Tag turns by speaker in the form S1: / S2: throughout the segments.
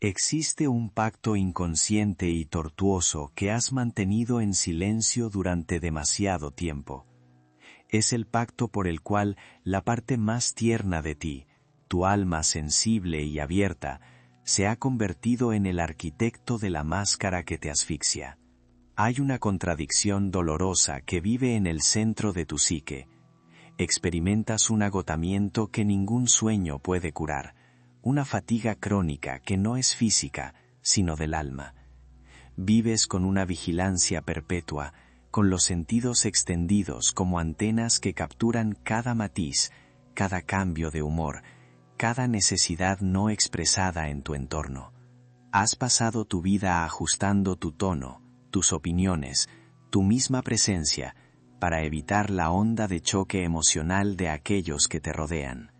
S1: Existe un pacto inconsciente y tortuoso que has mantenido en silencio durante demasiado tiempo. Es el pacto por el cual la parte más tierna de ti, tu alma sensible y abierta, se ha convertido en el arquitecto de la máscara que te asfixia. Hay una contradicción dolorosa que vive en el centro de tu psique. Experimentas un agotamiento que ningún sueño puede curar, una fatiga crónica que no es física, sino del alma. Vives con una vigilancia perpetua, con los sentidos extendidos como antenas que capturan cada matiz, cada cambio de humor, cada necesidad no expresada en tu entorno. Has pasado tu vida ajustando tu tono, tus opiniones, tu misma presencia, para evitar la onda de choque emocional de aquellos que te rodean.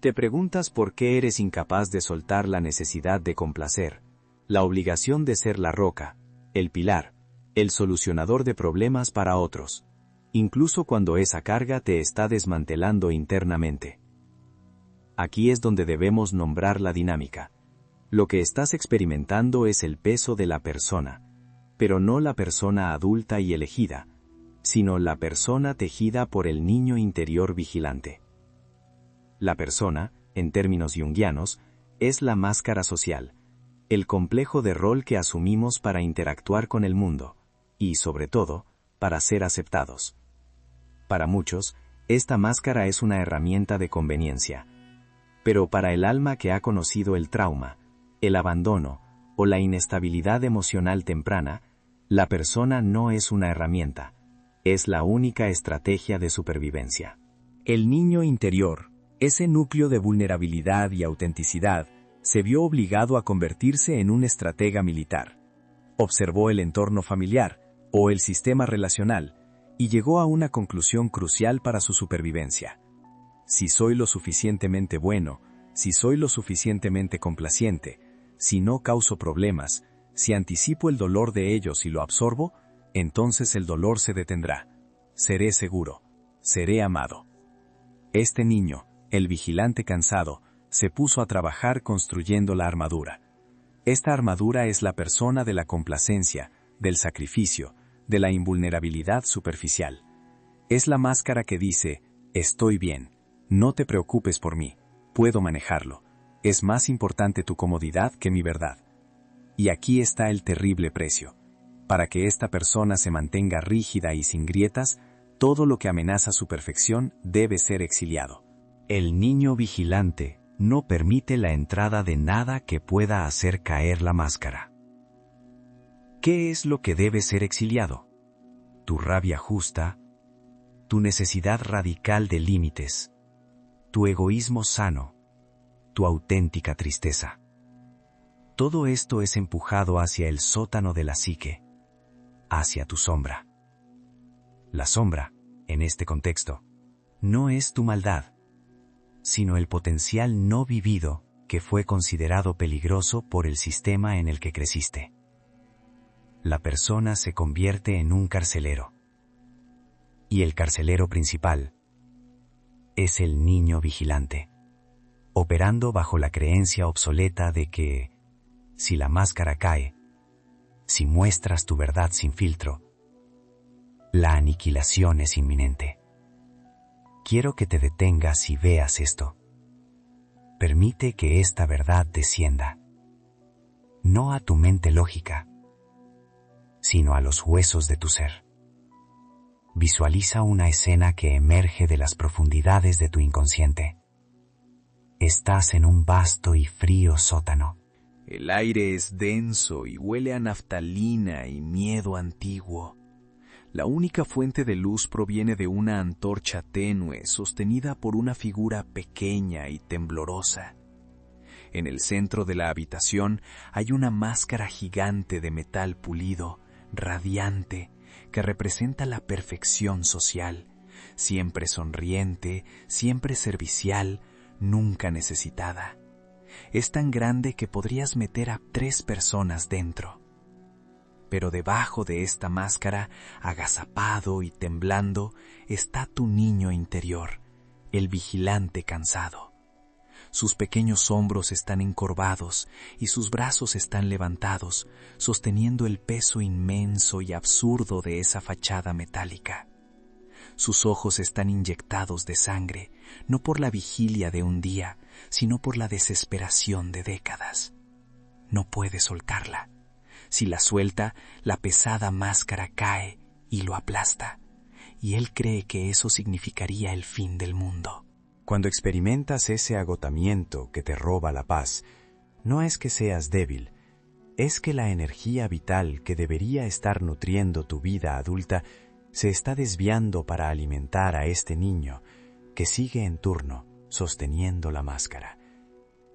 S2: Te preguntas por qué eres incapaz de soltar la necesidad de complacer, la obligación de ser la roca, el pilar, el solucionador de problemas para otros, incluso cuando esa carga te está desmantelando internamente. Aquí es donde debemos nombrar la dinámica. Lo que estás experimentando es el peso de la persona, pero no la persona adulta y elegida, sino la persona tejida por el niño interior vigilante. La persona, en términos junguianos, es la máscara social, el complejo de rol que asumimos para interactuar con el mundo, y, sobre todo, para ser aceptados. Para muchos, esta máscara es una herramienta de conveniencia. Pero para el alma que ha conocido el trauma, el abandono o la inestabilidad emocional temprana, la persona no es una herramienta, es la única estrategia de supervivencia.
S3: El niño interior, ese núcleo de vulnerabilidad y autenticidad, se vio obligado a convertirse en un estratega militar. Observó el entorno familiar, o el sistema relacional, y llegó a una conclusión crucial para su supervivencia. Si soy lo suficientemente bueno, si soy lo suficientemente complaciente, si no causo problemas, si anticipo el dolor de ellos y lo absorbo, entonces el dolor se detendrá. Seré seguro, seré amado. Este niño, el vigilante cansado, se puso a trabajar construyendo la armadura. Esta armadura es la persona de la complacencia, del sacrificio, de la invulnerabilidad superficial. Es la máscara que dice, estoy bien, no te preocupes por mí, puedo manejarlo, es más importante tu comodidad que mi verdad. Y aquí está el terrible precio. Para que esta persona se mantenga rígida y sin grietas, todo lo que amenaza su perfección debe ser exiliado.
S1: El niño vigilante no permite la entrada de nada que pueda hacer caer la máscara. ¿Qué es lo que debe ser exiliado? Tu rabia justa, tu necesidad radical de límites, tu egoísmo sano, tu auténtica tristeza. Todo esto es empujado hacia el sótano de la psique, hacia tu sombra. La sombra, en este contexto, no es tu maldad, sino el potencial no vivido que fue considerado peligroso por el sistema en el que creciste. La persona se convierte en un carcelero. Y el carcelero principal es el niño vigilante, operando bajo la creencia obsoleta de que, si la máscara cae, si muestras tu verdad sin filtro, la aniquilación es inminente. Quiero que te detengas y veas esto. Permite que esta verdad descienda, no a tu mente lógica, sino a los huesos de tu ser. Visualiza una escena que emerge de las profundidades de tu inconsciente. Estás en un vasto y frío sótano.
S3: El aire es denso y huele a naftalina y miedo antiguo. La única fuente de luz proviene de una antorcha tenue sostenida por una figura pequeña y temblorosa. En el centro de la habitación hay una máscara gigante de metal pulido, radiante, que representa la perfección social, siempre sonriente, siempre servicial, nunca necesitada. Es tan grande que podrías meter a 3 personas dentro. Pero debajo de esta máscara, agazapado y temblando, está tu niño interior, el vigilante cansado. Sus pequeños hombros están encorvados y sus brazos están levantados, sosteniendo el peso inmenso y absurdo de esa fachada metálica. Sus ojos están inyectados de sangre, no por la vigilia de un día, sino por la desesperación de décadas. No puede soltarla. Si la suelta, la pesada máscara cae y lo aplasta, y él cree que eso significaría el fin del mundo.
S2: Cuando experimentas ese agotamiento que te roba la paz, no es que seas débil, es que la energía vital que debería estar nutriendo tu vida adulta se está desviando para alimentar a este niño que sigue en turno sosteniendo la máscara.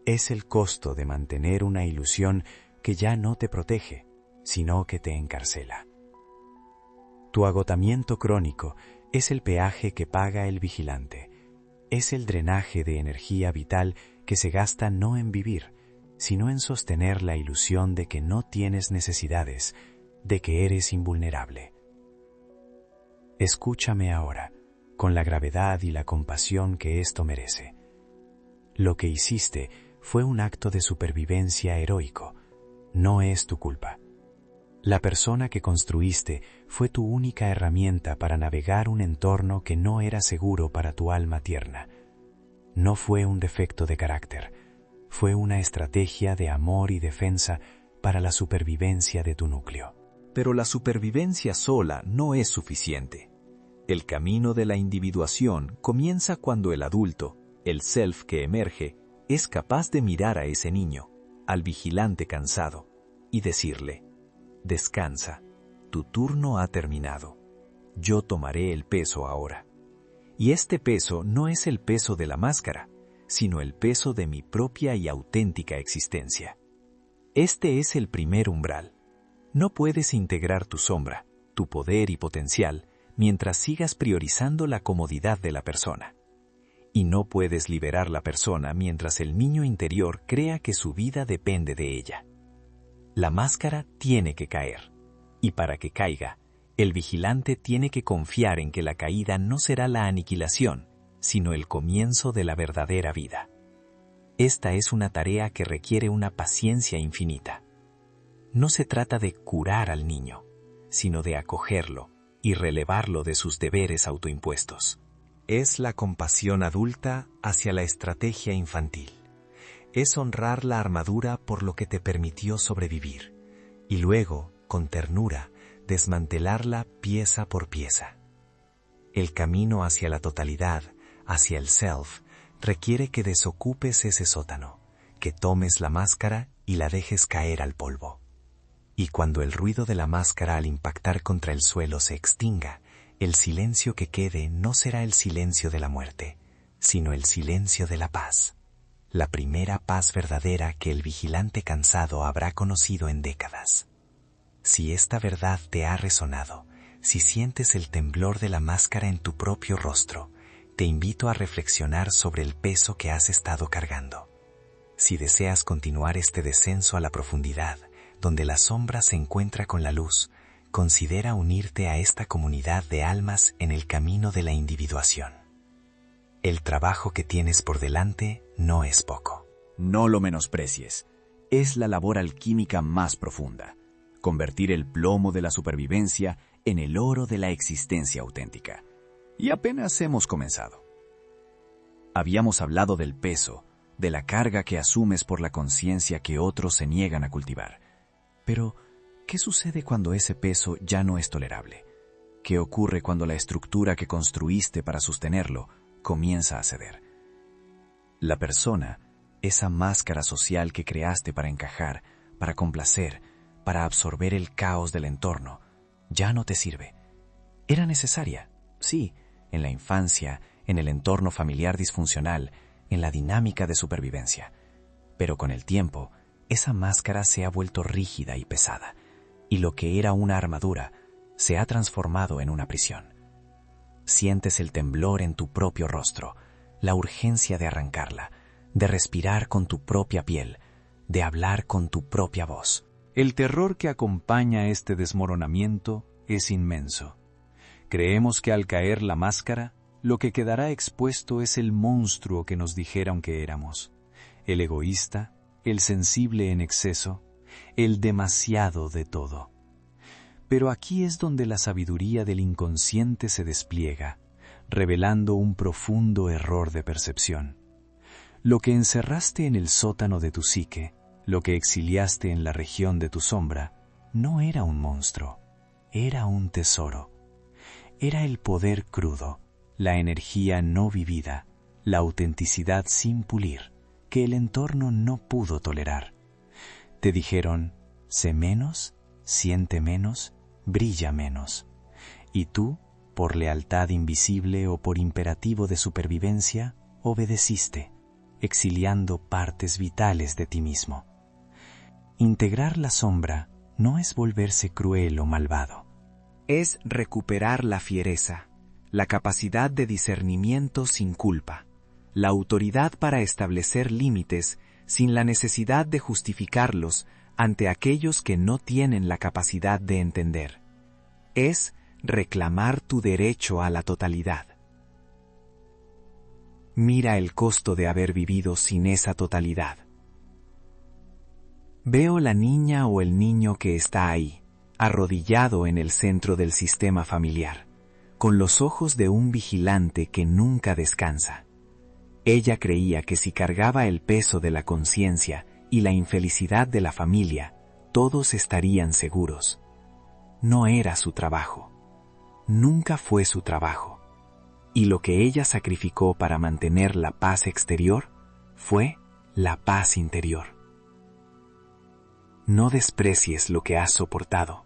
S2: Es el costo de mantener una ilusión que ya no te protege, sino que te encarcela. Tu agotamiento crónico es el peaje que paga el vigilante. Es el drenaje de energía vital que se gasta no en vivir, sino en sostener la ilusión de que no tienes necesidades, de que eres invulnerable. Escúchame ahora, con la gravedad y la compasión que esto merece. Lo que hiciste fue un acto de supervivencia heroico, no es tu culpa. La persona que construiste fue tu única herramienta para navegar un entorno que no era seguro para tu alma tierna. No fue un defecto de carácter, fue una estrategia de amor y defensa para la supervivencia de tu núcleo.
S3: Pero la supervivencia sola no es suficiente. El camino de la individuación comienza cuando el adulto, el self que emerge, es capaz de mirar a ese niño, al vigilante cansado, y decirle: descansa, tu turno ha terminado. Yo tomaré el peso ahora. Y este peso no es el peso de la máscara, sino el peso de mi propia y auténtica existencia. Este es el primer umbral. No puedes integrar tu sombra, tu poder y potencial, mientras sigas priorizando la comodidad de la persona. Y no puedes liberar la persona mientras el niño interior crea que su vida depende de ella. La máscara tiene que caer, y para que caiga, el vigilante tiene que confiar en que la caída no será la aniquilación, sino el comienzo de la verdadera vida. Esta es una tarea que requiere una paciencia infinita. No se trata de curar al niño, sino de acogerlo y relevarlo de sus deberes autoimpuestos. Es la compasión adulta hacia la estrategia infantil. Es honrar la armadura por lo que te permitió sobrevivir, y luego, con ternura, desmantelarla pieza por pieza. El camino hacia la totalidad, hacia el self, requiere que desocupes ese sótano, que tomes la máscara y la dejes caer al polvo. Y cuando el ruido de la máscara al impactar contra el suelo se extinga, el silencio que quede no será el silencio de la muerte, sino el silencio de la paz. La primera paz verdadera que el vigilante cansado habrá conocido en décadas. Si esta verdad te ha resonado, si sientes el temblor de la máscara en tu propio rostro, te invito a reflexionar sobre el peso que has estado cargando. Si deseas continuar este descenso a la profundidad, donde la sombra se encuentra con la luz, considera unirte a esta comunidad de almas en el camino de la individuación. El trabajo que tienes por delante no es poco.
S2: No lo menosprecies. Es la labor alquímica más profunda. Convertir el plomo de la supervivencia en el oro de la existencia auténtica. Y apenas hemos comenzado. Habíamos hablado del peso, de la carga que asumes por la conciencia que otros se niegan a cultivar. Pero, ¿qué sucede cuando ese peso ya no es tolerable? ¿Qué ocurre cuando la estructura que construiste para sostenerlo comienza a ceder? La persona, esa máscara social que creaste para encajar, para complacer, para absorber el caos del entorno, ya no te sirve. Era necesaria, sí, en la infancia, en el entorno familiar disfuncional, en la dinámica de supervivencia. Pero con el tiempo, esa máscara se ha vuelto rígida y pesada, y lo que era una armadura se ha transformado en una prisión. Sientes el temblor en tu propio rostro, la urgencia de arrancarla, de respirar con tu propia piel, de hablar con tu propia voz.
S3: El terror que acompaña este desmoronamiento es inmenso. Creemos que al caer la máscara, lo que quedará expuesto es el monstruo que nos dijeron que éramos,
S2: el egoísta, el sensible en exceso, el demasiado de todo. Pero aquí es donde la sabiduría del inconsciente se despliega, revelando un profundo error de percepción. Lo que encerraste en el sótano de tu psique, lo que exiliaste en la región de tu sombra, no era un monstruo, era un tesoro. Era el poder crudo, la energía no vivida, la autenticidad sin pulir, que el entorno no pudo tolerar. Te dijeron, sé menos, siente menos, brilla menos. Y tú, por lealtad invisible o por imperativo de supervivencia, obedeciste, exiliando partes vitales de ti mismo. Integrar la sombra no es volverse cruel o malvado. Es recuperar la fiereza, la capacidad de discernimiento sin culpa, la autoridad para establecer límites sin la necesidad de justificarlos ante aquellos que no tienen la capacidad de entender. Es reclamar tu derecho a la totalidad. Mira el costo de haber vivido sin esa totalidad. Veo la niña o el niño que está ahí, arrodillado en el centro del sistema familiar, con los ojos de un vigilante que nunca descansa. Ella creía que si cargaba el peso de la conciencia y la infelicidad de la familia, todos estarían seguros. No era su trabajo. Nunca fue su trabajo. Y lo que ella sacrificó para mantener la paz exterior fue la paz interior. No desprecies lo que has soportado.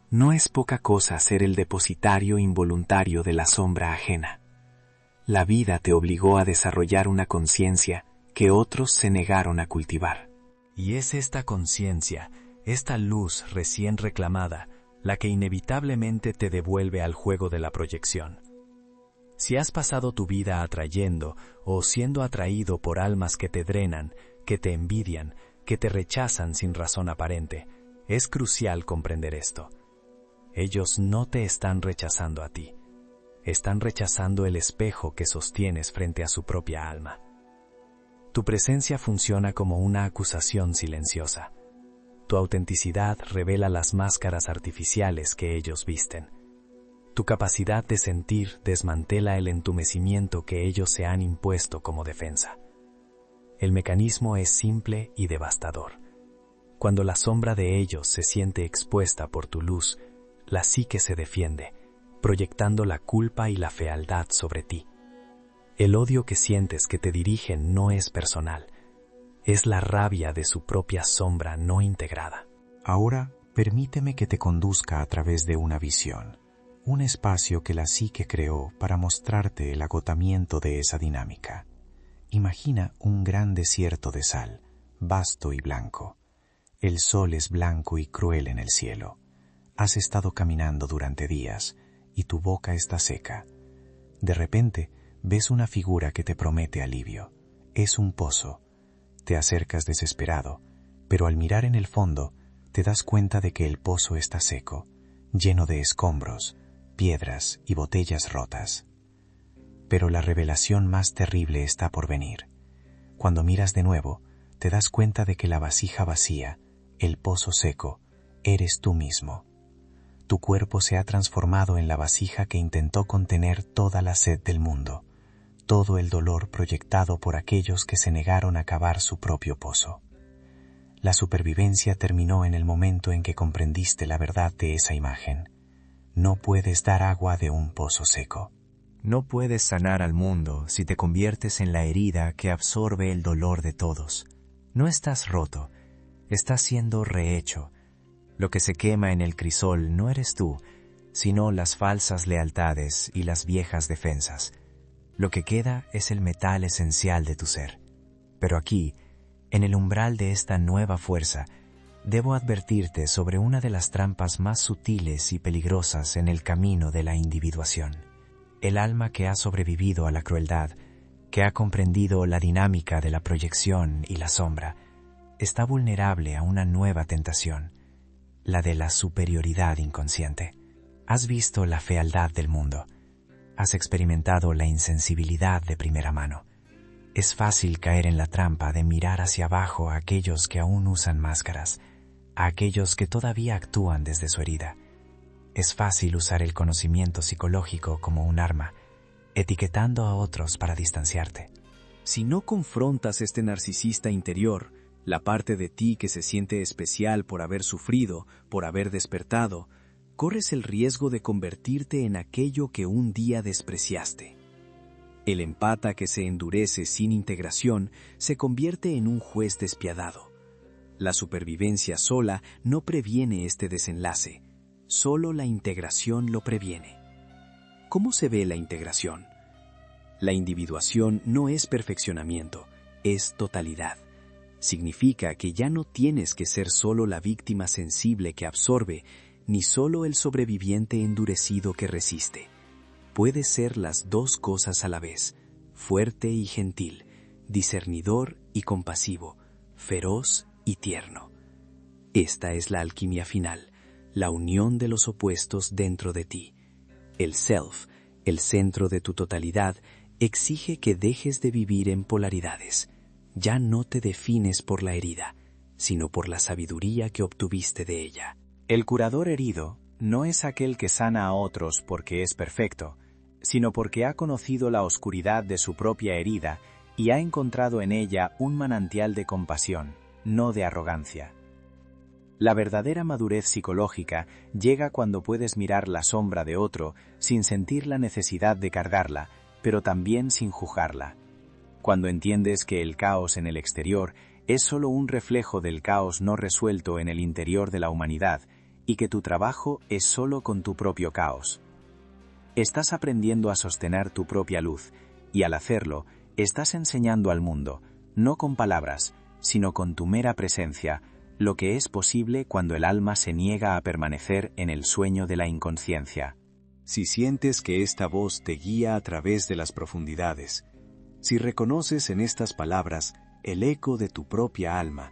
S2: No es poca cosa ser el depositario involuntario de la sombra ajena. La vida te obligó a desarrollar una conciencia que otros se negaron a cultivar.
S3: Y es esta conciencia, esta luz recién reclamada, la que inevitablemente te devuelve al juego de la proyección. Si has pasado tu vida atrayendo o siendo atraído por almas que te drenan, que te envidian, que te rechazan sin razón aparente, es crucial comprender esto. Ellos no te están rechazando a ti. Están rechazando el espejo que sostienes frente a su propia alma. Tu presencia funciona como una acusación silenciosa. Tu autenticidad revela las máscaras artificiales que ellos visten. Tu capacidad de sentir desmantela el entumecimiento que ellos se han impuesto como defensa. El mecanismo es simple y devastador. Cuando la sombra de ellos se siente expuesta por tu luz, la psique se defiende, proyectando la culpa y la fealdad sobre ti. El odio que sientes que te dirigen no es personal, es la rabia de su propia sombra no integrada.
S1: Ahora, permíteme que te conduzca a través de una visión, un espacio que la psique creó para mostrarte el agotamiento de esa dinámica. Imagina un gran desierto de sal, vasto y blanco. El sol es blanco y cruel en el cielo. Has estado caminando durante días y tu boca está seca. De repente, ves una figura que te promete alivio. Es un pozo. Te acercas desesperado, pero al mirar en el fondo, te das cuenta de que el pozo está seco, lleno de escombros, piedras y botellas rotas. Pero la revelación más terrible está por venir. Cuando miras de nuevo, te das cuenta de que la vasija vacía, el pozo seco, eres tú mismo. Tu cuerpo se ha transformado en la vasija que intentó contener toda la sed del mundo, todo el dolor proyectado por aquellos que se negaron a cavar su propio pozo. La supervivencia terminó en el momento en que comprendiste la verdad de esa imagen. No puedes dar agua de un pozo seco.
S3: No puedes sanar al mundo si te conviertes en la herida que absorbe el dolor de todos. No estás roto, estás siendo rehecho. Lo que se quema en el crisol no eres tú, sino las falsas lealtades y las viejas defensas. Lo que queda es el metal esencial de tu ser. Pero aquí, en el umbral de esta nueva fuerza, debo advertirte sobre una de las trampas más sutiles y peligrosas en el camino de la individuación. El alma que ha sobrevivido a la crueldad, que ha comprendido la dinámica de la proyección y la sombra, está vulnerable a una nueva tentación, la de la superioridad inconsciente. Has visto la fealdad del mundo. Has experimentado la insensibilidad de primera mano.
S1: Es fácil caer en la trampa de mirar hacia abajo a aquellos que aún usan máscaras, a aquellos que todavía actúan desde su herida. Es fácil usar el conocimiento psicológico como un arma, etiquetando a otros para distanciarte.
S3: Si no confrontas este narcisista interior, la parte de ti que se siente especial por haber sufrido, por haber despertado, corres el riesgo de convertirte en aquello que un día despreciaste. El empata que se endurece sin integración se convierte en un juez despiadado. La supervivencia sola no previene este desenlace, solo la integración lo previene. ¿Cómo se ve la integración? La individuación no es perfeccionamiento, es totalidad. Significa que ya no tienes que ser solo la víctima sensible que absorbe, ni solo el sobreviviente endurecido que resiste. Puedes ser las dos cosas a la vez, fuerte y gentil, discernidor y compasivo, feroz y tierno. Esta es la alquimia final, la unión de los opuestos dentro de ti. El self, el centro de tu totalidad, exige que dejes de vivir en polaridades. Ya no te defines por la herida, sino por la sabiduría que obtuviste de ella.
S2: El curador herido no es aquel que sana a otros porque es perfecto, sino porque ha conocido la oscuridad de su propia herida y ha encontrado en ella un manantial de compasión, no de arrogancia. La verdadera madurez psicológica llega cuando puedes mirar la sombra de otro sin sentir la necesidad de cargarla, pero también sin juzgarla. Cuando entiendes que el caos en el exterior es solo un reflejo del caos no resuelto en el interior de la humanidad y que tu trabajo es solo con tu propio caos. Estás aprendiendo a sostener tu propia luz y al hacerlo, estás enseñando al mundo, no con palabras, sino con tu mera presencia, lo que es posible cuando el alma se niega a permanecer en el sueño de la inconsciencia.
S3: Si sientes que esta voz te guía a través de las profundidades, si reconoces en estas palabras el eco de tu propia alma,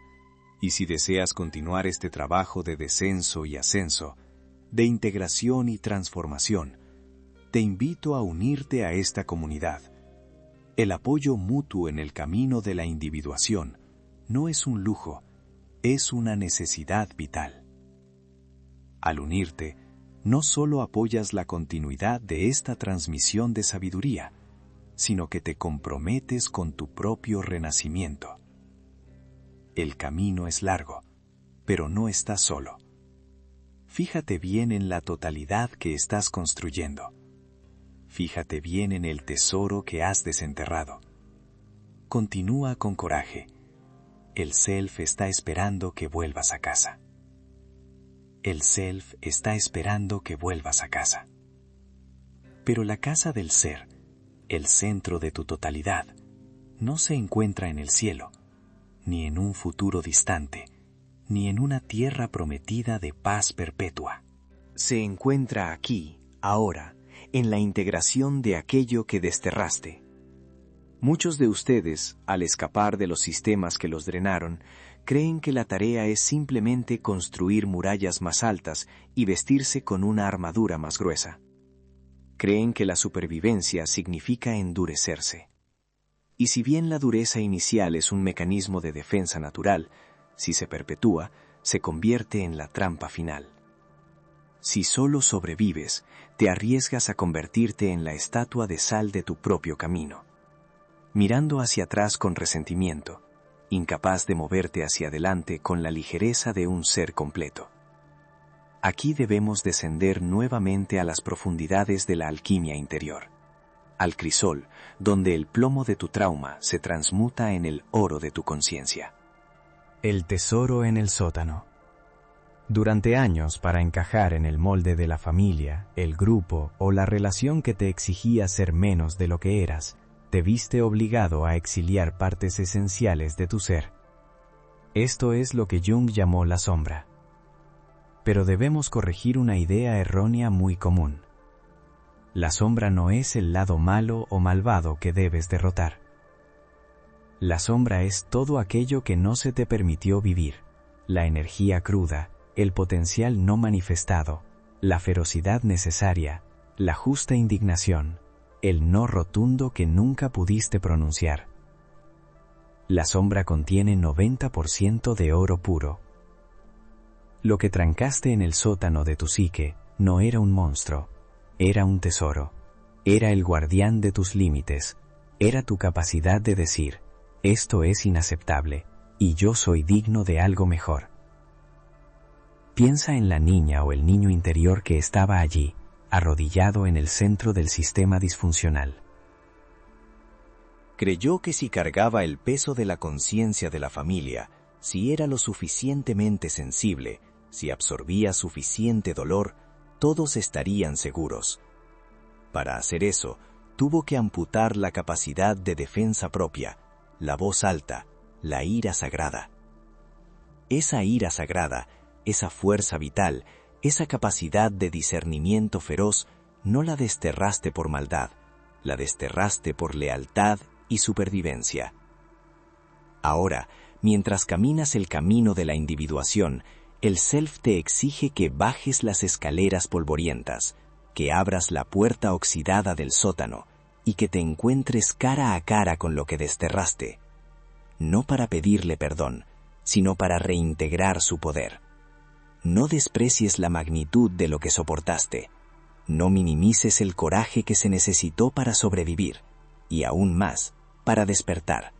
S3: y si deseas continuar este trabajo de descenso y ascenso, de integración y transformación, te invito a unirte a esta comunidad. El apoyo mutuo en el camino de la individuación no es un lujo, es una necesidad vital. Al unirte, no solo apoyas la continuidad de esta transmisión de sabiduría, sino que te comprometes con tu propio renacimiento. El camino es largo, pero no estás solo. Fíjate bien en la totalidad que estás construyendo. Fíjate bien en el tesoro que has desenterrado. Continúa con coraje. El self está esperando que vuelvas a casa. El self está esperando que vuelvas a casa. Pero la casa del ser, el centro de tu totalidad, no se encuentra en el cielo, ni en un futuro distante, ni en una tierra prometida de paz perpetua. Se encuentra aquí, ahora, en la integración de aquello que desterraste. Muchos de ustedes, al escapar de los sistemas que los drenaron, creen que la tarea es simplemente construir murallas más altas y vestirse con una armadura más gruesa. Creen que la supervivencia significa endurecerse. Y si bien la dureza inicial es un mecanismo de defensa natural, si se perpetúa, se convierte en la trampa final. Si solo sobrevives, te arriesgas a convertirte en la estatua de sal de tu propio camino, mirando hacia atrás con resentimiento, incapaz de moverte hacia adelante con la ligereza de un ser completo. Aquí debemos descender nuevamente a las profundidades de la alquimia interior, al crisol, donde el plomo de tu trauma se transmuta en el oro de tu conciencia.
S1: El tesoro en el sótano. Durante años, para encajar en el molde de la familia, el grupo o la relación que te exigía ser menos de lo que eras, te viste obligado a exiliar partes esenciales de tu ser. Esto es lo que Jung llamó la sombra. Pero debemos corregir una idea errónea muy común. La sombra no es el lado malo o malvado que debes derrotar. La sombra es todo aquello que no se te permitió vivir, la energía cruda, el potencial no manifestado, la ferocidad necesaria, la justa indignación, el no rotundo que nunca pudiste pronunciar.
S2: La sombra contiene 90% de oro puro. Lo que trancaste en el sótano de tu psique no era un monstruo, era un tesoro, era el guardián de tus límites, era tu capacidad de decir, esto es inaceptable, y yo soy digno de algo mejor. Piensa en la niña o el niño interior que estaba allí, arrodillado en el centro del sistema disfuncional.
S1: Creyó que si cargaba el peso de la conciencia de la familia, si era lo suficientemente sensible, si absorbía suficiente dolor, todos estarían seguros. Para hacer eso, tuvo que amputar la capacidad de defensa propia, la voz alta, la ira sagrada. Esa ira sagrada, esa fuerza vital, esa capacidad de discernimiento feroz, no la desterraste por maldad, la desterraste por lealtad y supervivencia. Ahora, mientras caminas el camino de la individuación, el self te exige que bajes las escaleras polvorientas, que abras la puerta oxidada del sótano y que te encuentres cara a cara con lo que desterraste, no para pedirle perdón, sino para reintegrar su poder. No desprecies la magnitud de lo que soportaste, no minimices el coraje que se necesitó para sobrevivir, y aún más, para despertar.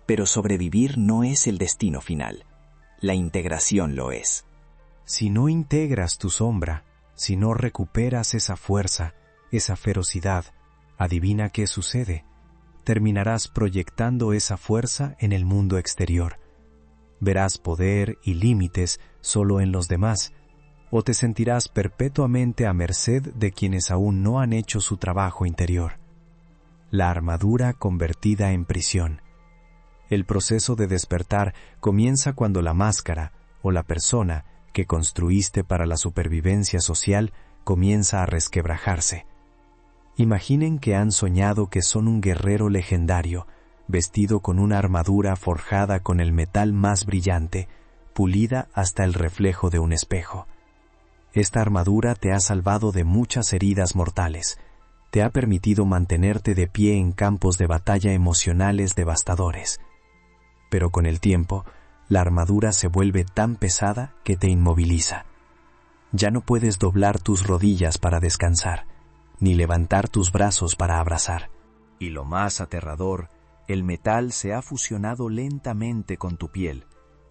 S1: Pero sobrevivir no es el destino final. La integración lo es.
S3: Si no integras tu sombra, si no recuperas esa fuerza, esa ferocidad, adivina qué sucede. Terminarás proyectando esa fuerza en el mundo exterior. Verás poder y límites solo en los demás, o te sentirás perpetuamente a merced de quienes aún no han hecho su trabajo interior. La armadura convertida en prisión. El proceso de despertar comienza cuando la máscara o la persona que construiste para la supervivencia social comienza a resquebrajarse. Imaginen que han soñado que son un guerrero legendario, vestido con una armadura forjada con el metal más brillante, pulida hasta el reflejo de un espejo. Esta armadura te ha salvado de muchas heridas mortales, te ha permitido mantenerte de pie en campos de batalla emocionales devastadores. Pero con el tiempo, la armadura se vuelve tan pesada que te inmoviliza. Ya no puedes doblar tus rodillas para descansar, ni levantar tus brazos para abrazar. Y lo más aterrador, el metal se ha fusionado lentamente con tu piel,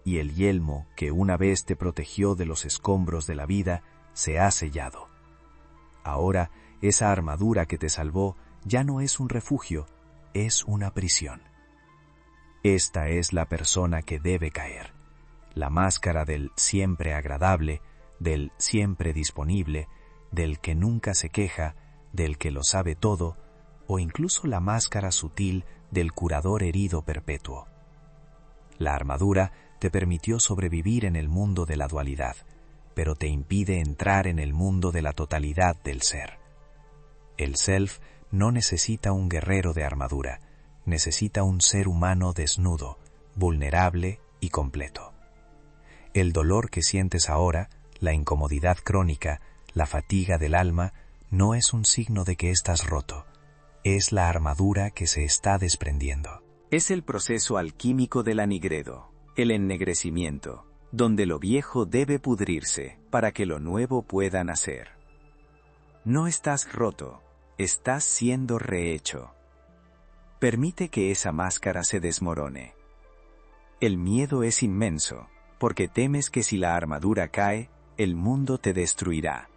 S3: y el yelmo que una vez te protegió de los escombros de la vida se ha sellado. Ahora, esa armadura que te salvó ya no es un refugio, es una prisión. Esta es la persona que debe caer. La máscara del siempre agradable, del siempre disponible, del que nunca se queja, del que lo sabe todo, o incluso la máscara sutil del curador herido perpetuo. La armadura te permitió sobrevivir en el mundo de la dualidad, pero te impide entrar en el mundo de la totalidad del ser. El self no necesita un guerrero de armadura, necesita un ser humano desnudo, vulnerable y completo. El dolor que sientes ahora, la incomodidad crónica, la fatiga del alma, no es un signo de que estás roto, es la armadura que se está desprendiendo.
S2: Es el proceso alquímico del anigredo, el ennegrecimiento, donde lo viejo debe pudrirse para que lo nuevo pueda nacer. No estás roto, estás siendo rehecho. Permite que esa máscara se desmorone. El miedo es inmenso, porque temes que si la armadura cae, el mundo te destruirá.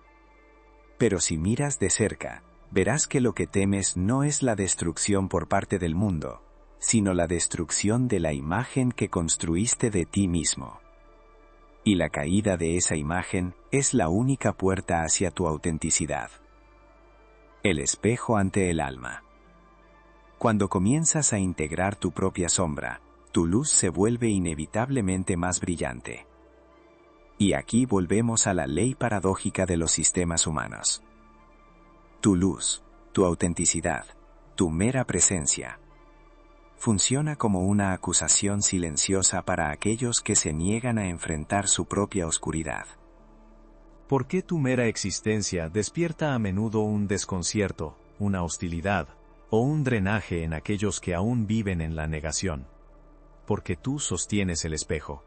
S2: Pero si miras de cerca, verás que lo que temes no es la destrucción por parte del mundo, sino la destrucción de la imagen que construiste de ti mismo. Y la caída de esa imagen es la única puerta hacia tu autenticidad. El espejo ante el alma. Cuando comienzas a integrar tu propia sombra, tu luz se vuelve inevitablemente más brillante. Y aquí volvemos a la ley paradójica de los sistemas humanos. Tu luz, tu autenticidad, tu mera presencia, funciona como una acusación silenciosa para aquellos que se niegan a enfrentar su propia oscuridad.
S3: ¿Por qué tu mera existencia despierta a menudo un desconcierto, una hostilidad o un drenaje en aquellos que aún viven en la negación?
S2: porque tú sostienes el espejo.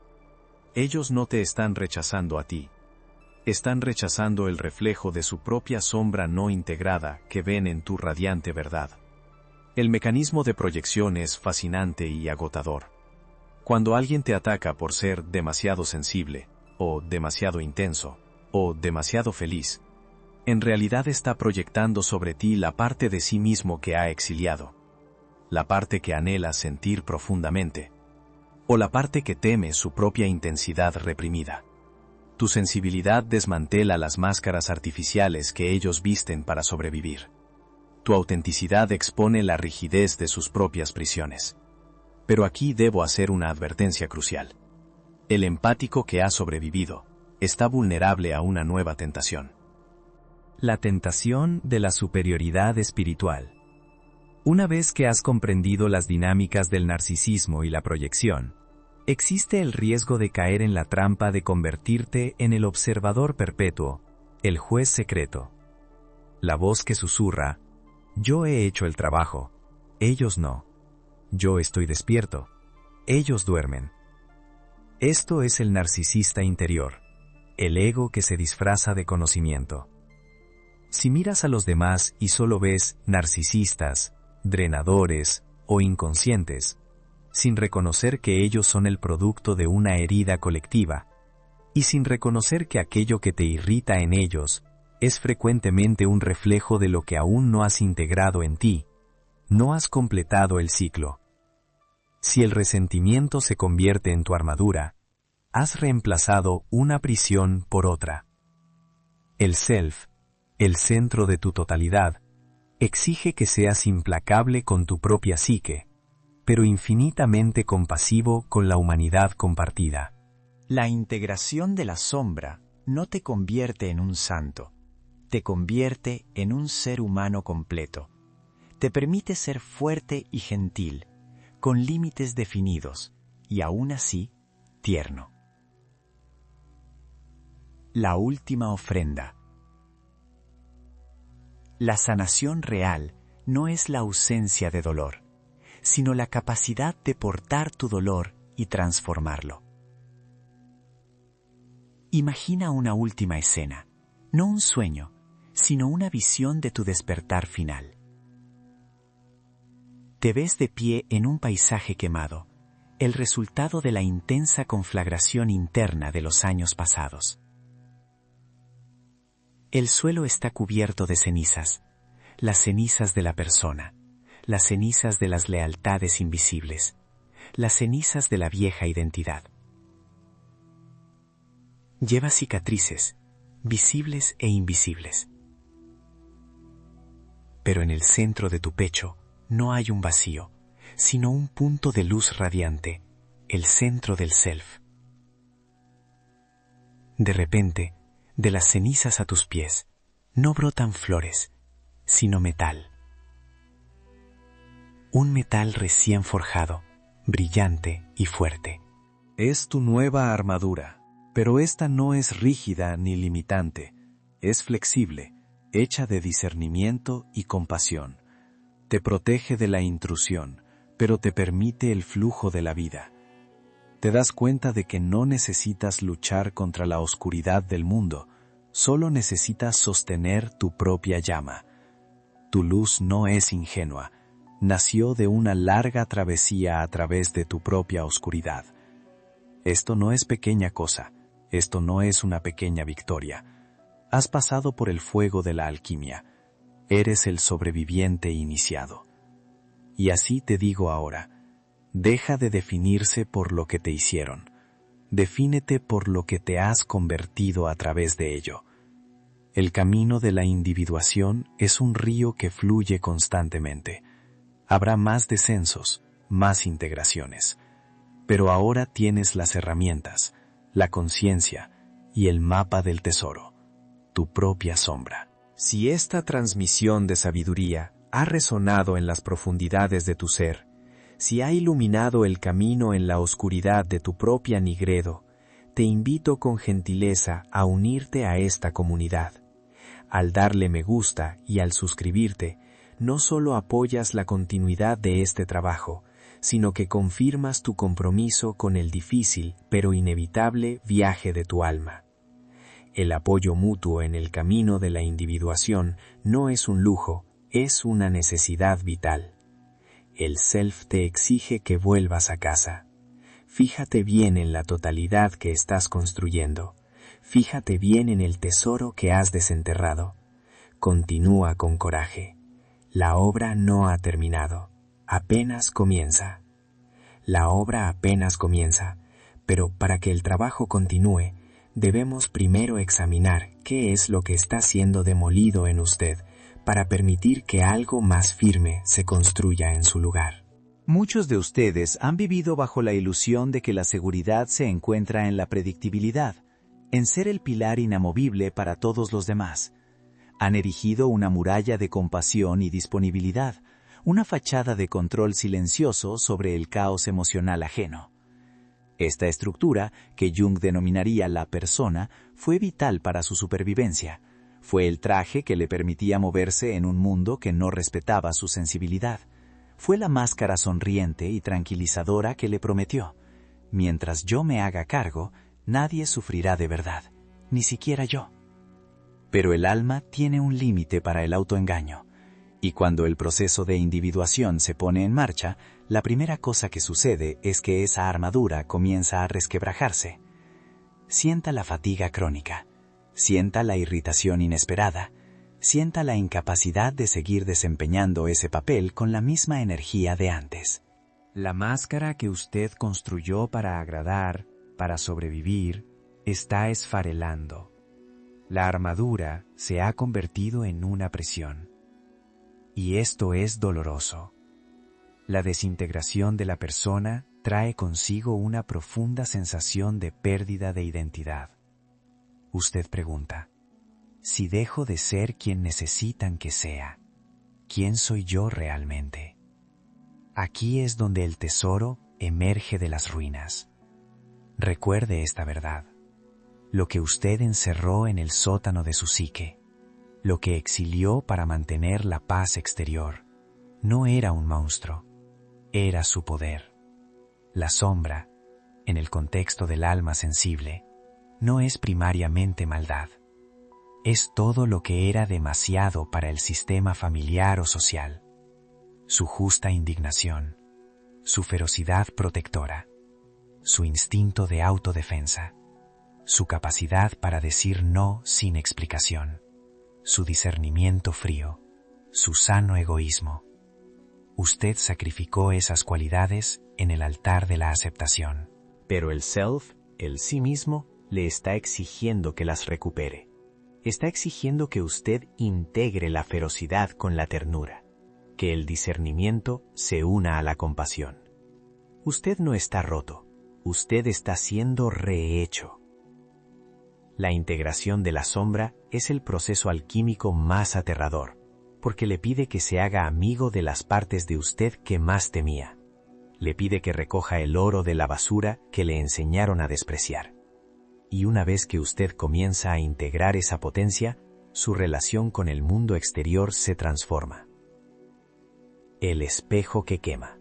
S2: Ellos no te están rechazando a ti. Están rechazando el reflejo de su propia sombra no integrada que ven en tu radiante verdad. El mecanismo de proyección es fascinante y agotador. Cuando alguien te ataca por ser demasiado sensible, o demasiado intenso, o demasiado feliz, en realidad está proyectando sobre ti la parte de sí mismo que ha exiliado, la parte que anhela sentir profundamente, o la parte que teme su propia intensidad reprimida. Tu sensibilidad desmantela las máscaras artificiales que ellos visten para sobrevivir. Tu autenticidad expone la rigidez de sus propias prisiones. Pero aquí debo hacer una advertencia crucial. El empático que ha sobrevivido está vulnerable a una nueva tentación.
S3: La tentación de la superioridad espiritual. Una vez que has comprendido las dinámicas del narcisismo y la proyección, existe el riesgo de caer en la trampa de convertirte en el observador perpetuo, el juez secreto. La voz que susurra: yo he hecho el trabajo, ellos no. Yo estoy despierto, ellos duermen. Esto es el narcisista interior, el ego que se disfraza de conocimiento. Si miras a los demás y solo ves narcisistas, drenadores o inconscientes, sin reconocer que ellos son el producto de una herida colectiva, y sin reconocer que aquello que te irrita en ellos es frecuentemente un reflejo de lo que aún no has integrado en ti, no has completado el ciclo. Si el resentimiento se convierte en tu armadura, has reemplazado una prisión por otra. El self, el centro de tu totalidad, exige que seas implacable con tu propia psique, pero infinitamente compasivo con la humanidad compartida.
S4: La integración de la sombra no te convierte en un santo, te convierte en un ser humano completo. Te permite ser fuerte y gentil, con límites definidos, y aún así, tierno. La última ofrenda. La sanación real no es la ausencia de dolor, sino la capacidad de portar tu dolor y transformarlo. Imagina una última escena, no un sueño, sino una visión de tu despertar final. Te ves de pie en un paisaje quemado, el resultado de la intensa conflagración interna de los años pasados. El suelo está cubierto de cenizas, las cenizas de la persona, las cenizas de las lealtades invisibles, las cenizas de la vieja identidad. Lleva cicatrices, visibles e invisibles. Pero en el centro de tu pecho no hay un vacío, sino un punto de luz radiante, el centro del self. De repente, de las cenizas a tus pies, no brotan flores, sino metal. Un metal recién forjado, brillante y fuerte.
S2: Es tu nueva armadura, pero esta no es rígida ni limitante, es flexible, hecha de discernimiento y compasión. Te protege de la intrusión, pero te permite el flujo de la vida. Te das cuenta de que no necesitas luchar contra la oscuridad del mundo, solo necesitas sostener tu propia llama. Tu luz no es ingenua, nació de una larga travesía a través de tu propia oscuridad. Esto no es pequeña cosa, esto no es una pequeña victoria. Has pasado por el fuego de la alquimia, eres el sobreviviente iniciado. Y así te digo ahora, deja de definirse por lo que te hicieron, defínete por lo que te has convertido a través de ello. El camino de la individuación es un río que fluye constantemente. Habrá más descensos, más integraciones. Pero ahora tienes las herramientas, la conciencia y el mapa del tesoro, tu propia sombra.
S3: Si esta transmisión de sabiduría ha resonado en las profundidades de tu ser, si ha iluminado el camino en la oscuridad de tu propia nigredo, te invito con gentileza a unirte a esta comunidad. Al darle me gusta y al suscribirte, no solo apoyas la continuidad de este trabajo,
S2: sino que confirmas tu compromiso con el difícil pero inevitable viaje de tu alma. El apoyo mutuo en el camino de la individuación no es un lujo, es una necesidad vital. El self te exige que vuelvas a casa. Fíjate bien en la totalidad que estás construyendo. Fíjate bien en el tesoro que has desenterrado. Continúa con coraje. La obra no ha terminado. Apenas comienza. La obra apenas comienza, pero para que el trabajo continúe, debemos primero examinar qué es lo que está siendo demolido en usted para permitir que algo más firme se construya en su lugar.
S3: Muchos de ustedes han vivido bajo la ilusión de que la seguridad se encuentra en la predictibilidad, en ser el pilar inamovible para todos los demás. Han erigido una muralla de compasión y disponibilidad, una fachada de control silencioso sobre el caos emocional ajeno. Esta estructura, que Jung denominaría la persona, fue vital para su supervivencia. Fue el traje que le permitía moverse en un mundo que no respetaba su sensibilidad. Fue la máscara sonriente y tranquilizadora que le prometió: mientras yo me haga cargo, nadie sufrirá de verdad, ni siquiera yo. Pero el alma tiene un límite para el autoengaño, y cuando el proceso de individuación se pone en marcha, la primera cosa que sucede es que esa armadura comienza a resquebrajarse. Sienta la fatiga crónica, sienta la irritación inesperada, sienta la incapacidad de seguir desempeñando ese papel con la misma energía de antes. La máscara que usted construyó para agradar, para sobrevivir, está esfarelando. La armadura se ha convertido en una prisión. Y esto es doloroso. La desintegración de la persona trae consigo una profunda sensación de pérdida de identidad. Usted pregunta: si dejo de ser quien necesitan que sea, ¿quién soy yo realmente? Aquí es donde el tesoro emerge de las ruinas. Recuerde esta verdad. Lo que usted encerró en el sótano de su psique, lo que exilió para mantener la paz exterior, no era un monstruo, era su poder. La sombra, en el contexto del alma sensible, no es primariamente maldad. Es todo lo que era demasiado para el sistema familiar o social. Su justa indignación, su ferocidad protectora, su instinto de autodefensa, su capacidad para decir no sin explicación, su discernimiento frío, su sano egoísmo. Usted sacrificó esas cualidades en el altar de la aceptación. Pero el self, el sí mismo, le está exigiendo que las recupere. Está exigiendo que usted integre la ferocidad con la ternura, que el discernimiento se una a la compasión. Usted no está roto, usted está siendo rehecho. La integración de la sombra es el proceso alquímico más aterrador, porque le pide que se haga amigo de las partes de usted que más temía. Le pide que recoja el oro de la basura que le enseñaron a despreciar. Y una vez que usted comienza a integrar esa potencia, su relación con el mundo exterior se transforma. El espejo que quema.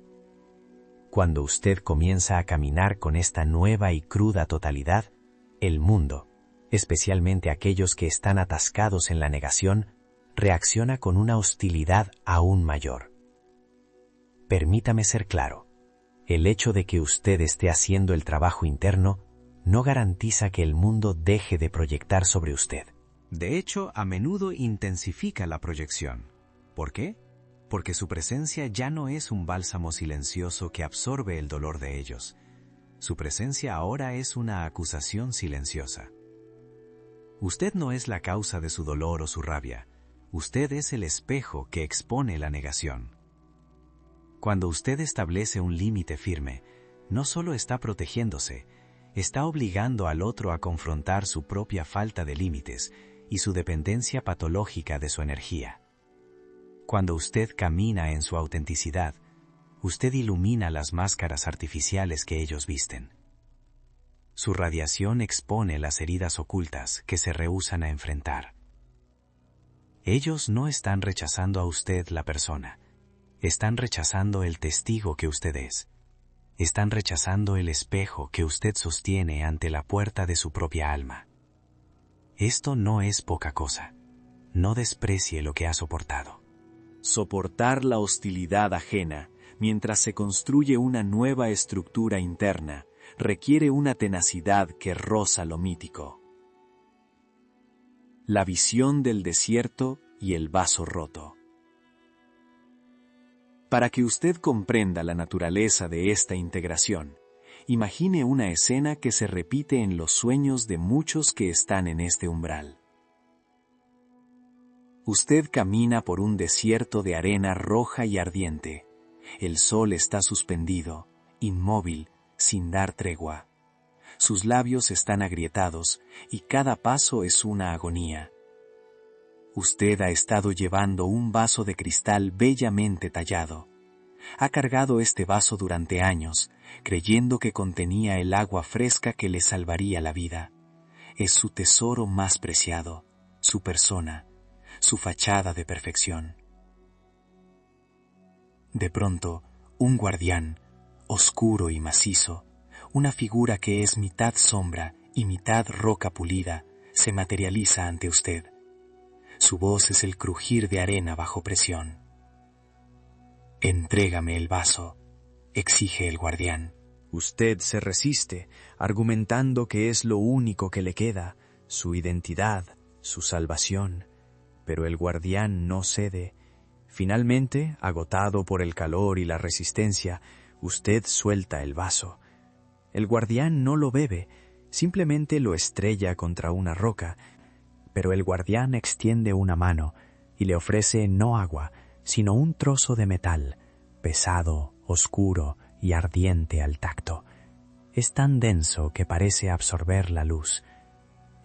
S3: Cuando usted comienza a caminar con esta nueva y cruda totalidad, el mundo, especialmente aquellos que están atascados en la negación, reacciona con una hostilidad aún mayor. Permítame ser claro. El hecho de que usted esté haciendo el trabajo interno no garantiza que el mundo deje de proyectar sobre usted.
S1: De hecho, a menudo intensifica la proyección. ¿Por qué? Porque su presencia ya no es un bálsamo silencioso que absorbe el dolor de ellos. Su presencia ahora es una acusación silenciosa. Usted no es la causa de su dolor o su rabia. Usted es el espejo que expone la negación. Cuando usted establece un límite firme, no solo está protegiéndose, está obligando al otro a confrontar su propia falta de límites y su dependencia patológica de su energía. Cuando usted camina en su autenticidad, usted ilumina las máscaras artificiales que ellos visten. Su radiación expone las heridas ocultas que se rehúsan a enfrentar. Ellos no están rechazando a usted la persona, Están rechazando el testigo que usted es. Están rechazando el espejo que usted sostiene ante la puerta de su propia alma. Esto no es poca cosa. No desprecie lo que ha soportado.
S3: Soportar la hostilidad ajena mientras se construye una nueva estructura interna requiere una tenacidad que roza lo mítico. La visión del desierto y el vaso roto. Para que usted comprenda la naturaleza de esta integración, imagine una escena que se repite en los sueños de muchos que están en este umbral. Usted camina por un desierto de arena roja y ardiente. El sol está suspendido, inmóvil, sin dar tregua. Sus labios están agrietados y cada paso es una agonía. Usted ha estado llevando un vaso de cristal bellamente tallado. Ha cargado este vaso durante años, creyendo que contenía el agua fresca que le salvaría la vida. Es su tesoro más preciado, su persona, su fachada de perfección. De pronto, un guardián, oscuro y macizo, una figura que es mitad sombra y mitad roca pulida, se materializa ante usted. Su voz es el crujir de arena bajo presión. «Entrégame el vaso», exige el guardián.
S2: Usted se resiste, argumentando que es lo único que le queda, su identidad, su salvación. Pero el guardián no cede. Finalmente, agotado por el calor y la resistencia, usted suelta el vaso. El guardián no lo bebe, simplemente lo estrella contra una roca, pero el guardián extiende una mano y le ofrece no agua, sino un trozo de metal, pesado, oscuro y ardiente al tacto. Es tan denso que parece absorber la luz.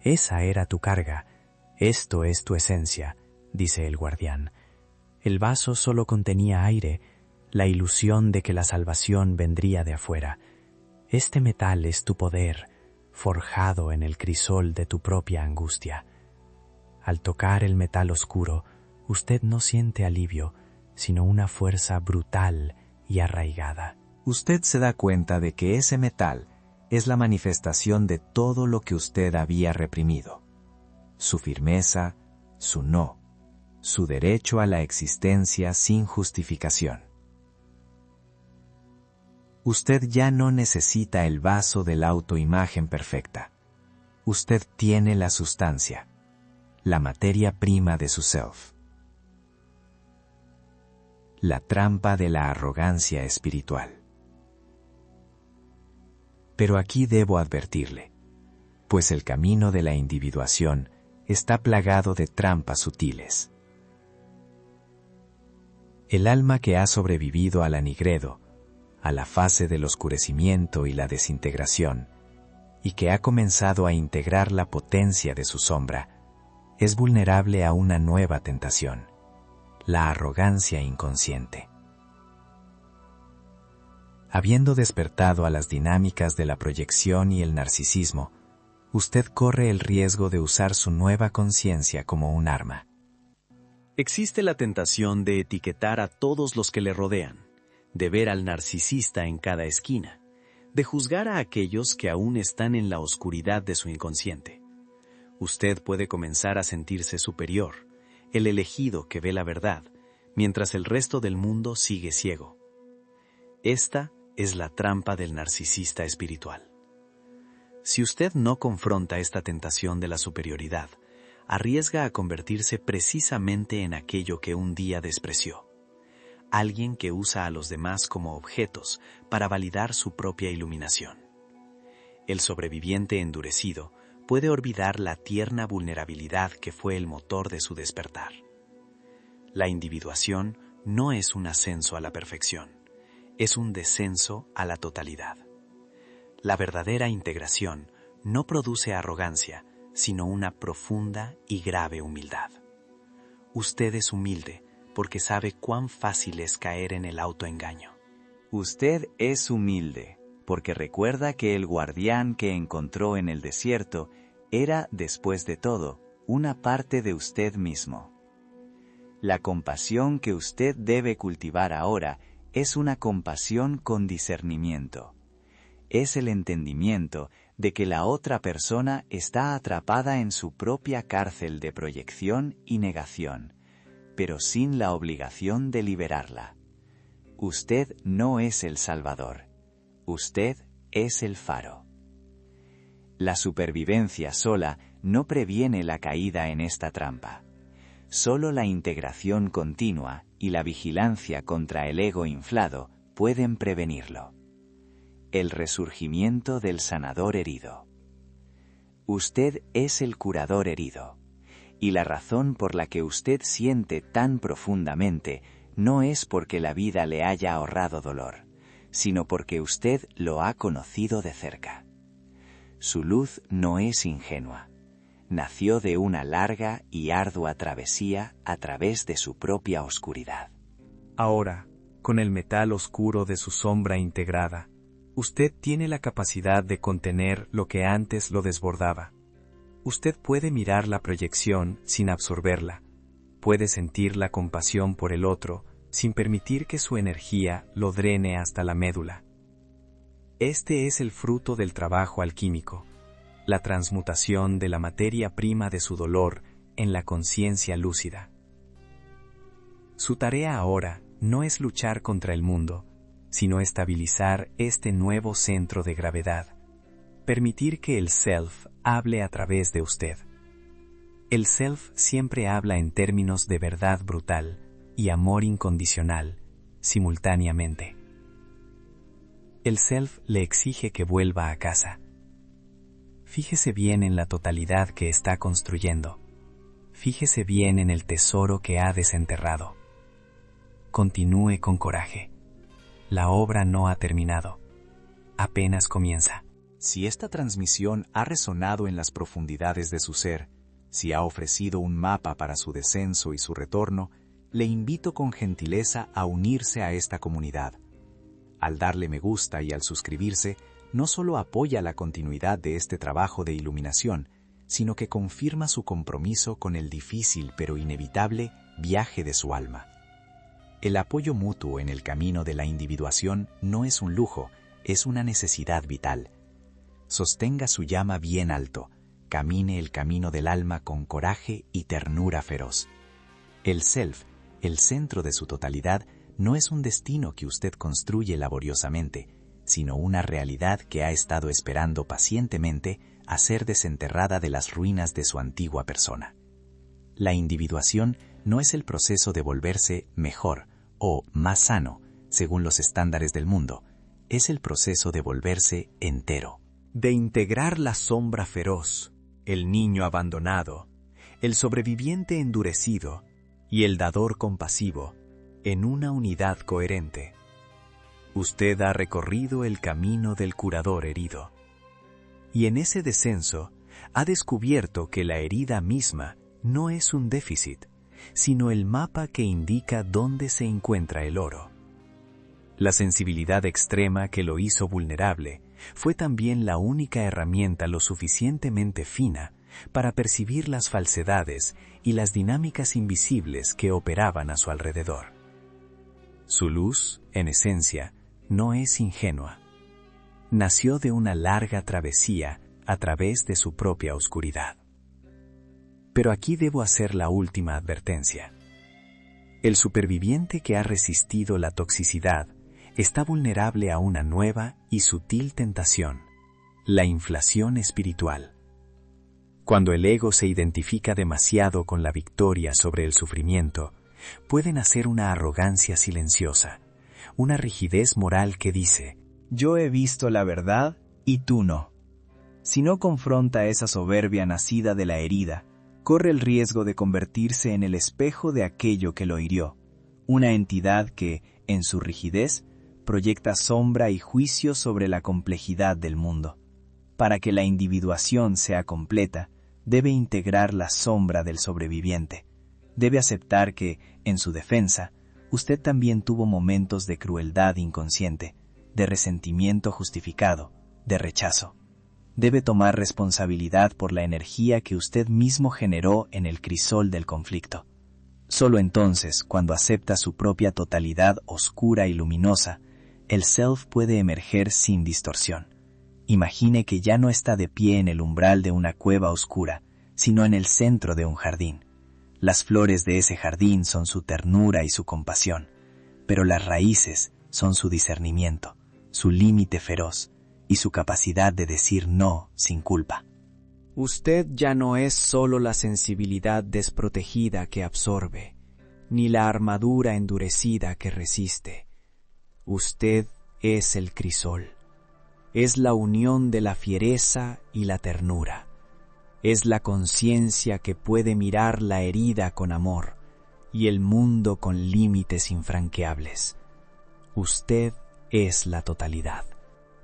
S2: Esa era tu carga, esto es tu esencia, dice el guardián. El vaso solo contenía aire, la ilusión de que la salvación vendría de afuera. Este metal es tu poder, forjado en el crisol de tu propia angustia. Al tocar el metal oscuro, usted no siente alivio, sino una fuerza brutal y arraigada.
S4: Usted se da cuenta de que ese metal es la manifestación de todo lo que usted había reprimido. Su firmeza, su no, su derecho a la existencia sin justificación. Usted ya no necesita el vaso de la autoimagen perfecta. Usted tiene la sustancia, la materia prima de su self. La trampa de la arrogancia espiritual. Pero aquí debo advertirle, pues el camino de la individuación está plagado de trampas sutiles. El alma que ha sobrevivido al anigredo, a la fase del oscurecimiento y la desintegración, y que ha comenzado a integrar la potencia de su sombra, es vulnerable a una nueva tentación, la arrogancia inconsciente. Habiendo despertado a las dinámicas de la proyección y el narcisismo, usted corre el riesgo de usar su nueva conciencia como un arma.
S3: Existe la tentación de etiquetar a todos los que le rodean, de ver al narcisista en cada esquina, de juzgar a aquellos que aún están en la oscuridad de su inconsciente. Usted puede comenzar a sentirse superior, el elegido que ve la verdad, mientras el resto del mundo sigue ciego. Esta es la trampa del narcisista espiritual. Si usted no confronta esta tentación de la superioridad, arriesga a convertirse precisamente en aquello que un día despreció. Alguien que usa a los demás como objetos para validar su propia iluminación. El sobreviviente endurecido puede olvidar la tierna vulnerabilidad que fue el motor de su despertar. La individuación no es un ascenso a la perfección, es un descenso a la totalidad. La verdadera integración no produce arrogancia, sino una profunda y grave humildad. Usted es humilde porque sabe cuán fácil es caer en el autoengaño.
S4: Usted es humilde porque recuerda que el guardián que encontró en el desierto era, después de todo, una parte de usted mismo.
S2: La compasión que usted debe cultivar ahora es una compasión con discernimiento. Es el entendimiento de que la otra persona está atrapada en su propia cárcel de proyección y negación, pero sin la obligación de liberarla. Usted no es el Salvador. Usted es el faro. La supervivencia sola no previene la caída en esta trampa. Solo la integración continua y la vigilancia contra el ego inflado pueden prevenirlo. El resurgimiento del sanador herido. Usted es el curador herido, y la razón por la que usted siente tan profundamente no es porque la vida le haya ahorrado dolor, sino porque usted lo ha conocido de cerca. Su luz no es ingenua. Nació de una larga y ardua travesía a través de su propia oscuridad.
S3: Ahora, con el metal oscuro de su sombra integrada, usted tiene la capacidad de contener lo que antes lo desbordaba. Usted puede mirar la proyección sin absorberla, puede sentir la compasión por el otro sin permitir que su energía lo drene hasta la médula. Este es el fruto del trabajo alquímico, la transmutación de la materia prima de su dolor en la conciencia lúcida. Su tarea ahora no es luchar contra el mundo, sino estabilizar este nuevo centro de gravedad, permitir que el Self hable a través de usted. El Self siempre habla en términos de verdad brutal y amor incondicional, simultáneamente. El Self le exige que vuelva a casa. Fíjese bien en la totalidad que está construyendo. Fíjese bien en el tesoro que ha desenterrado. Continúe con coraje. La obra no ha terminado. Apenas comienza.
S2: Si esta transmisión ha resonado en las profundidades de su ser, si ha ofrecido un mapa para su descenso y su retorno, le invito con gentileza a unirse a esta comunidad. Al darle me gusta y al suscribirse, no solo apoya la continuidad de este trabajo de iluminación, sino que confirma su compromiso con el difícil pero inevitable viaje de su alma. El apoyo mutuo en el camino de la individuación no es un lujo, es una necesidad vital. Sostenga su llama bien alto, camine el camino del alma con coraje y ternura feroz. El Self, el centro de su totalidad, no es un destino que usted construye laboriosamente, sino una realidad que ha estado esperando pacientemente a ser desenterrada de las ruinas de su antigua persona. La individuación no es el proceso de volverse mejor o más sano, según los estándares del mundo, es el proceso de volverse entero.
S3: De integrar la sombra feroz, el niño abandonado, el sobreviviente endurecido y el dador compasivo en una unidad coherente. Usted ha recorrido el camino del curador herido. Y en ese descenso ha descubierto que la herida misma no es un déficit, sino el mapa que indica dónde se encuentra el oro. La sensibilidad extrema que lo hizo vulnerable fue también la única herramienta lo suficientemente fina para percibir las falsedades y las dinámicas invisibles que operaban a su alrededor. Su luz, en esencia, no es ingenua. Nació de una larga travesía a través de su propia oscuridad. Pero aquí debo hacer la última advertencia. El superviviente que ha resistido la toxicidad está vulnerable a una nueva y sutil tentación, la inflación espiritual. Cuando el ego se identifica demasiado con la victoria sobre el sufrimiento, puede nacer una arrogancia silenciosa, una rigidez moral que dice:
S5: yo he visto la verdad y tú no. Si no confronta esa soberbia nacida de la herida, corre el riesgo de convertirse en el espejo de aquello que lo hirió, una entidad que, en su rigidez, proyecta sombra y juicio sobre la complejidad del mundo. Para que la individuación sea completa, debe integrar la sombra del sobreviviente. Debe aceptar que, en su defensa, usted también tuvo momentos de crueldad inconsciente, de resentimiento justificado, de rechazo. Debe tomar responsabilidad por la energía que usted mismo generó en el crisol del conflicto. Solo entonces, cuando acepta su propia totalidad oscura y luminosa, el self puede emerger sin distorsión. Imagine que ya no está de pie en el umbral de una cueva oscura, sino en el centro de un jardín. Las flores de ese jardín son su ternura y su compasión, pero las raíces son su discernimiento, su límite feroz y su capacidad de decir no sin culpa.
S3: Usted ya no es solo la sensibilidad desprotegida que absorbe, ni la armadura endurecida que resiste. Usted es el crisol. Es la unión de la fiereza y la ternura. Es la conciencia que puede mirar la herida con amor y el mundo con límites infranqueables. Usted es la totalidad.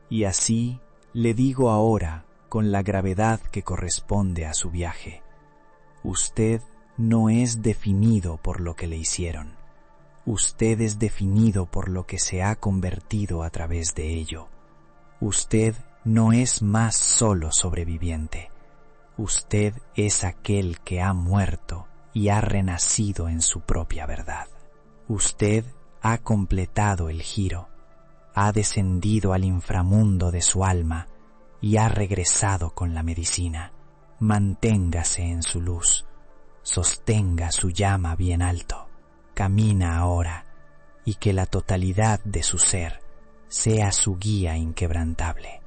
S3: Y así le digo ahora, con la gravedad que corresponde a su viaje: usted no es definido por lo que le hicieron. Usted es definido por lo que se ha convertido a través de ello. Usted no es más solo sobreviviente. Usted es aquel que ha muerto y ha renacido en su propia verdad. Usted ha completado el giro, ha descendido al inframundo de su alma y ha regresado con la medicina. Manténgase en su luz, sostenga su llama bien alto, camina ahora, y que la totalidad de su ser sea su guía inquebrantable.